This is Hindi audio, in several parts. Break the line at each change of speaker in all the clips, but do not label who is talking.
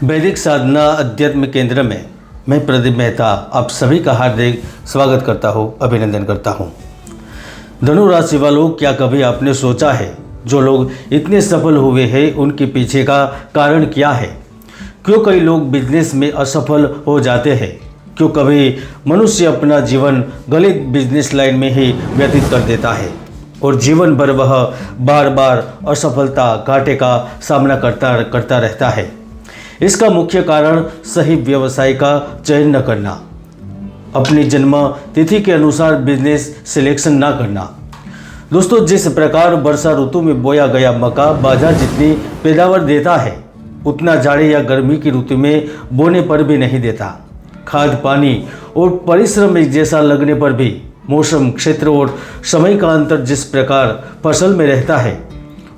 वैदिक साधना अध्यात्म केंद्र में मैं प्रदीप मेहता आप सभी का हार्दिक स्वागत करता हूँ, अभिनंदन करता हूँ। धनु राशि वालों, क्या कभी आपने सोचा है जो लोग इतने सफल हुए हैं उनके पीछे का कारण क्या है? क्यों कई लोग बिजनेस में असफल हो जाते हैं? क्यों कभी मनुष्य अपना जीवन गलत बिजनेस लाइन में ही व्यतीत कर देता है और जीवन भर वह बार बार असफलता घाटे का सामना करता रहता है? इसका मुख्य कारण सही व्यवसाय का चयन न करना, अपनी जन्म तिथि के अनुसार बिजनेस सिलेक्शन ना करना। दोस्तों, जिस प्रकार वर्षा ऋतु में बोया गया मक्का बाजार जितनी पैदावार देता है उतना जाड़े या गर्मी की ऋतु में बोने पर भी नहीं देता। खाद, पानी और परिश्रम एक जैसा लगने पर भी मौसम, क्षेत्र और समय का अंतर जिस प्रकार फसल में रहता है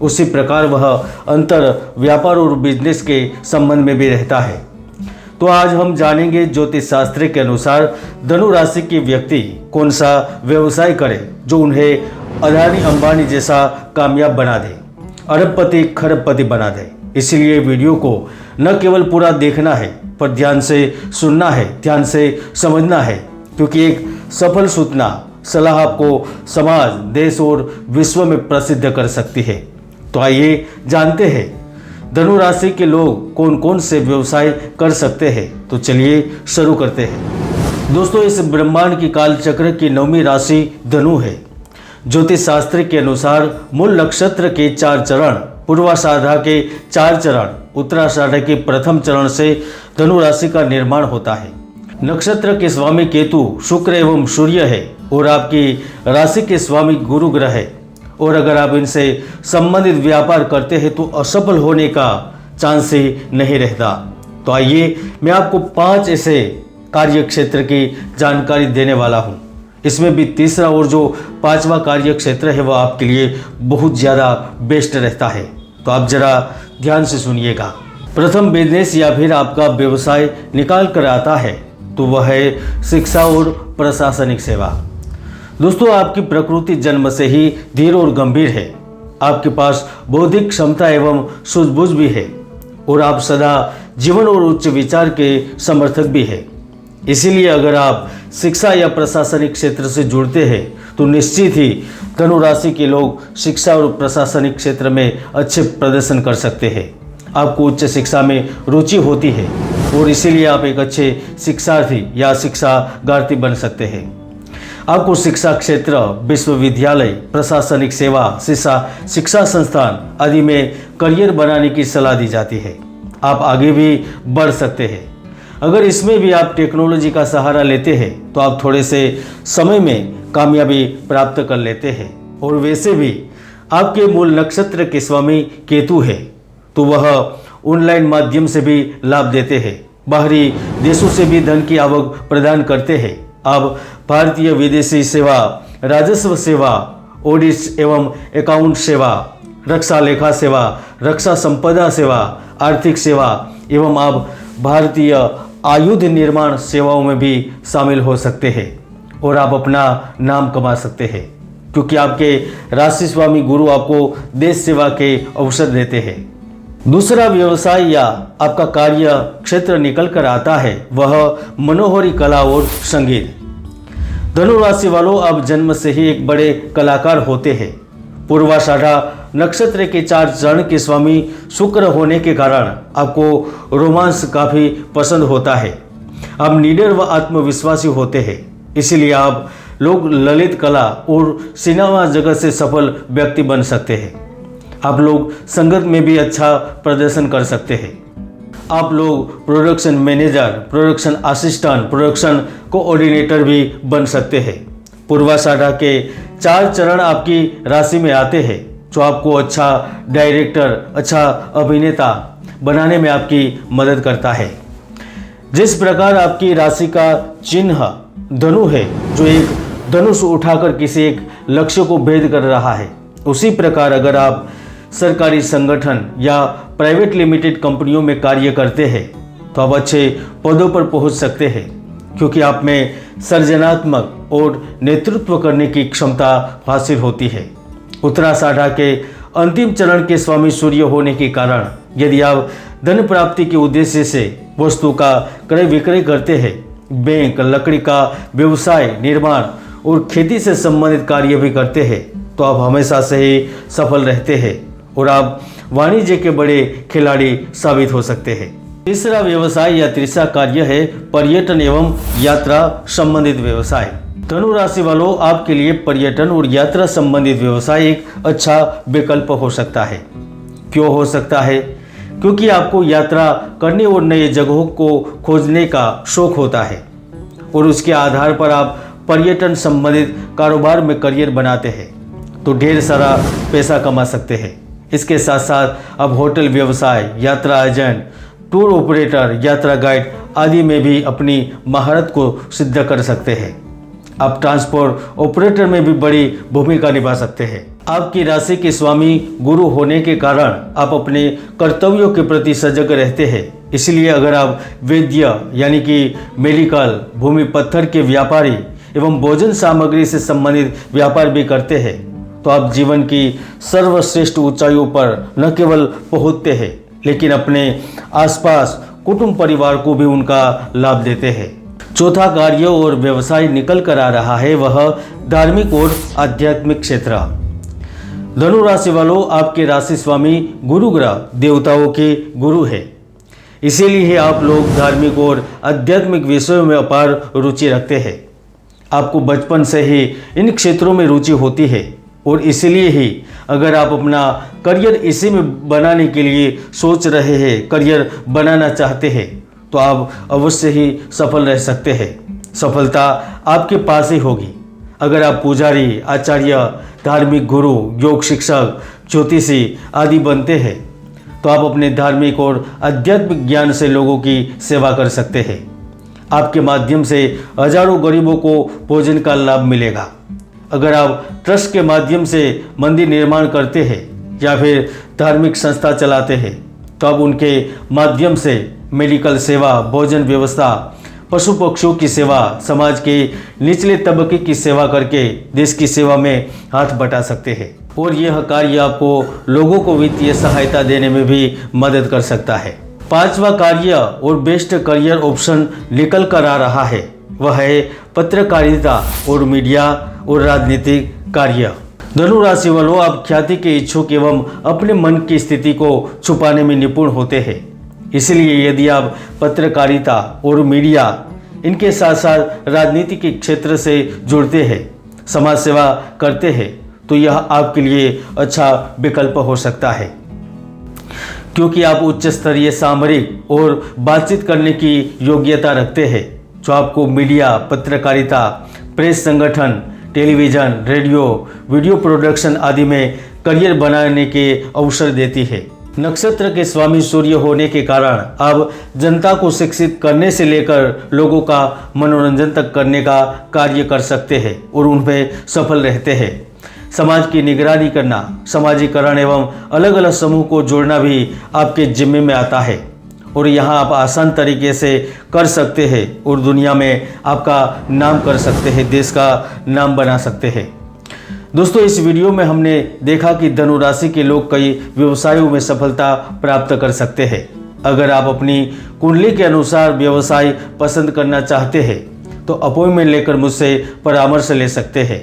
उसी प्रकार वह अंतर व्यापार और बिजनेस के संबंध में भी रहता है। तो आज हम जानेंगे ज्योतिष शास्त्र के अनुसार धनु राशि के व्यक्ति कौन सा व्यवसाय करे जो उन्हें अदानी अंबानी जैसा कामयाब बना दे, अरबपति खरबपति बना दे। इसलिए वीडियो को न केवल पूरा देखना है पर ध्यान से सुनना है, ध्यान से समझना है, क्योंकि एक सफल सूचना सलाह आपको समाज, देश और विश्व में प्रसिद्ध कर सकती है। तो आइए जानते हैं धनु राशि के लोग कौन कौन से व्यवसाय कर सकते हैं। तो चलिए शुरू करते हैं। दोस्तों, इस ब्रह्मांड की काल चक्र की 9वीं राशि धनु है। ज्योतिष शास्त्र के अनुसार मूल नक्षत्र के 4 चरण, पूर्वाषाढ़ा के 4 चरण, उत्तराषाढ़ के प्रथम चरण से धनु राशि का निर्माण होता है। नक्षत्र के स्वामी केतु, शुक्र एवं सूर्य है और आपकी राशि के स्वामी गुरु ग्रह है। और अगर आप इनसे संबंधित व्यापार करते हैं तो असफल होने का चांस ही नहीं रहता। तो आइए मैं आपको 5 ऐसे कार्य क्षेत्र की जानकारी देने वाला हूं। इसमें भी तीसरा और जो 5वां कार्य क्षेत्र है वह आपके लिए बहुत ज़्यादा बेस्ट रहता है। तो आप जरा ध्यान से सुनिएगा। प्रथम बिजनेस या फिर आपका व्यवसाय निकाल कर आता है तो वह है शिक्षा और प्रशासनिक सेवा। दोस्तों, आपकी प्रकृति जन्म से ही धीर और गंभीर है। आपके पास बौद्धिक क्षमता एवं सूझबूझ भी है और आप सदा जीवन और उच्च विचार के समर्थक भी है। इसीलिए अगर आप शिक्षा या प्रशासनिक क्षेत्र से जुड़ते हैं तो निश्चित ही धनु राशि के लोग शिक्षा और प्रशासनिक क्षेत्र में अच्छे प्रदर्शन कर सकते हैं। आपको उच्च शिक्षा में रुचि होती है और इसीलिए आप एक अच्छे शिक्षार्थी या शिक्षागार्थी बन सकते हैं। आपको शिक्षा क्षेत्र, विश्वविद्यालय, प्रशासनिक सेवा, शिक्षा संस्थान आदि में करियर बनाने की सलाह दी जाती है। आप आगे भी बढ़ सकते हैं। अगर इसमें भी आप टेक्नोलॉजी का सहारा लेते हैं तो आप थोड़े से समय में कामयाबी प्राप्त कर लेते हैं। और वैसे भी आपके मूल नक्षत्र के स्वामी केतु है तो वह ऑनलाइन माध्यम से भी लाभ देते हैं। बाहरी देशों से भी धन की आवक प्रदान करते हैं। अब भारतीय विदेशी सेवा, राजस्व सेवा, ऑडिट एवं अकाउंट सेवा, रक्षा लेखा सेवा, रक्षा संपदा सेवा, आर्थिक सेवा एवं आप भारतीय आयुध निर्माण सेवाओं में भी शामिल हो सकते हैं और आप अपना नाम कमा सकते हैं, क्योंकि आपके राशि स्वामी गुरु आपको देश सेवा के अवसर देते हैं। दूसरा व्यवसाय या आपका कार्य क्षेत्र निकल कर आता है वह मनोहारी कला और संगीत। धनु राशि वालों, आप जन्म से ही एक बड़े कलाकार होते हैं। पूर्वाषाढ़ा नक्षत्र के 4 चरण के स्वामी शुक्र होने के कारण आपको रोमांस काफ़ी पसंद होता है। आप निडर व आत्मविश्वासी होते हैं, इसीलिए आप लोग ललित कला और सिनेमा जगत से सफल व्यक्ति बन सकते हैं। आप लोग संगत में भी अच्छा प्रदर्शन कर सकते हैं। आप लोग production manager, production assistant, production coordinator भी बन सकते हैं। पूर्वाषाढ़ा के 4 चरण आपकी राशि में आते हैं जो आपको अच्छा डायरेक्टर, अच्छा अभिनेता बनाने में आपकी मदद करता है। जिस प्रकार आपकी राशि का चिन्ह धनु है जो एक धनुष उठाकर किसी एक लक्ष्य को भेद कर रहा है, उसी प्रकार अगर आप सरकारी संगठन या प्राइवेट लिमिटेड कंपनियों में कार्य करते हैं तो आप अच्छे पदों पर पहुंच सकते हैं, क्योंकि आप में सृजनात्मक और नेतृत्व करने की क्षमता हासिल होती है। उत्तराषाढ़ा के अंतिम चरण के स्वामी सूर्य होने के कारण यदि आप धन प्राप्ति के उद्देश्य से वस्तु का क्रय विक्रय करते हैं, बैंक, लकड़ी का व्यवसाय, निर्माण और खेती से संबंधित कार्य भी करते हैं, तो आप हमेशा से ही सफल रहते हैं और आप वाणिज्य के बड़े खिलाड़ी साबित हो सकते हैं। तीसरा व्यवसाय या तीसरा कार्य है पर्यटन एवं यात्रा संबंधित व्यवसाय। धनु राशि वालों, आपके लिए पर्यटन और यात्रा संबंधित व्यवसाय एक अच्छा विकल्प हो सकता है। क्यों हो सकता है? क्योंकि आपको यात्रा करने और नए जगहों को खोजने का शौक होता है और उसके आधार पर आप पर्यटन संबंधित कारोबार में करियर बनाते हैं तो ढेर सारा पैसा कमा सकते हैं। इसके साथ साथ आप होटल व्यवसाय, यात्रा एजेंट, टूर ऑपरेटर, यात्रा गाइड आदि में भी अपनी महारत को सिद्ध कर सकते हैं। आप ट्रांसपोर्ट ऑपरेटर में भी बड़ी भूमिका निभा सकते हैं। आपकी राशि के स्वामी गुरु होने के कारण आप अपने कर्तव्यों के प्रति सजग रहते हैं। इसलिए अगर आप वैद्य यानी कि मेडिकल, भूमि पत्थर के व्यापारी एवं भोजन सामग्री से संबंधित व्यापार भी करते हैं तो आप जीवन की सर्वश्रेष्ठ ऊंचाइयों पर न केवल पहुंचते हैं लेकिन अपने आसपास कुटुंब परिवार को भी उनका लाभ देते हैं। चौथा कार्य और व्यवसाय निकल कर आ रहा है वह धार्मिक और आध्यात्मिक क्षेत्र। धनु राशि वालों, आपके राशि स्वामी गुरु ग्रह देवताओं के गुरु है, इसीलिए आप लोग धार्मिक और आध्यात्मिक विषयों में अपार रुचि रखते हैं। आपको बचपन से ही इन क्षेत्रों में रुचि होती है और इसीलिए ही अगर आप अपना करियर इसी में बनाने के लिए सोच रहे हैं, करियर बनाना चाहते हैं तो आप अवश्य ही सफल रह सकते हैं। सफलता आपके पास ही होगी। अगर आप पुजारी, आचार्य, धार्मिक गुरु, योग शिक्षक, ज्योतिषी आदि बनते हैं तो आप अपने धार्मिक और आध्यात्मिक ज्ञान से लोगों की सेवा कर सकते हैं। आपके माध्यम से हजारों गरीबों को भोजन का लाभ मिलेगा। अगर आप ट्रस्ट के माध्यम से मंदिर निर्माण करते हैं या फिर धार्मिक संस्था चलाते हैं तो आप उनके माध्यम से मेडिकल सेवा, भोजन व्यवस्था, पशु पक्षियों की सेवा, समाज के निचले तबके की सेवा करके देश की सेवा में हाथ बटा सकते हैं और यह कार्य आपको लोगों को वित्तीय सहायता देने में भी मदद कर सकता है। पांचवा कार्य और बेस्ट करियर ऑप्शन निकल कर आ रहा है वह है पत्रकारिता और मीडिया और राजनीतिक कार्य। धनु राशि वालों, आप ख्याति के इच्छुक एवं अपने मन की स्थिति को छुपाने में निपुण होते हैं। इसलिए यदि आप पत्रकारिता और मीडिया इनके साथ साथ राजनीति के क्षेत्र से जुड़ते हैं, समाज सेवा करते हैं तो यह आपके लिए अच्छा विकल्प हो सकता है क्योंकि आप उच्च स्तरीय सामरिक और बातचीत करने की योग्यता रखते हैं जो आपको मीडिया, पत्रकारिता, प्रेस संगठन, टेलीविज़न, रेडियो, वीडियो प्रोडक्शन आदि में करियर बनाने के अवसर देती है। नक्षत्र के स्वामी सूर्य होने के कारण आप जनता को शिक्षित करने से लेकर लोगों का मनोरंजन तक करने का कार्य कर सकते हैं और उनमें सफल रहते हैं। समाज की निगरानी करना, समाजीकरण एवं अलग अलग समूह को जोड़ना भी आपके जिम्मे में आता है और यहाँ आप आसान तरीके से कर सकते हैं और दुनिया में आपका नाम कर सकते हैं, देश का नाम बना सकते हैं। दोस्तों, इस वीडियो में हमने देखा कि धनु राशि के लोग कई व्यवसायों में सफलता प्राप्त कर सकते हैं। अगर आप अपनी कुंडली के अनुसार व्यवसाय पसंद करना चाहते हैं तो अपॉइंटमेंट लेकर मुझसे परामर्श ले सकते हैं।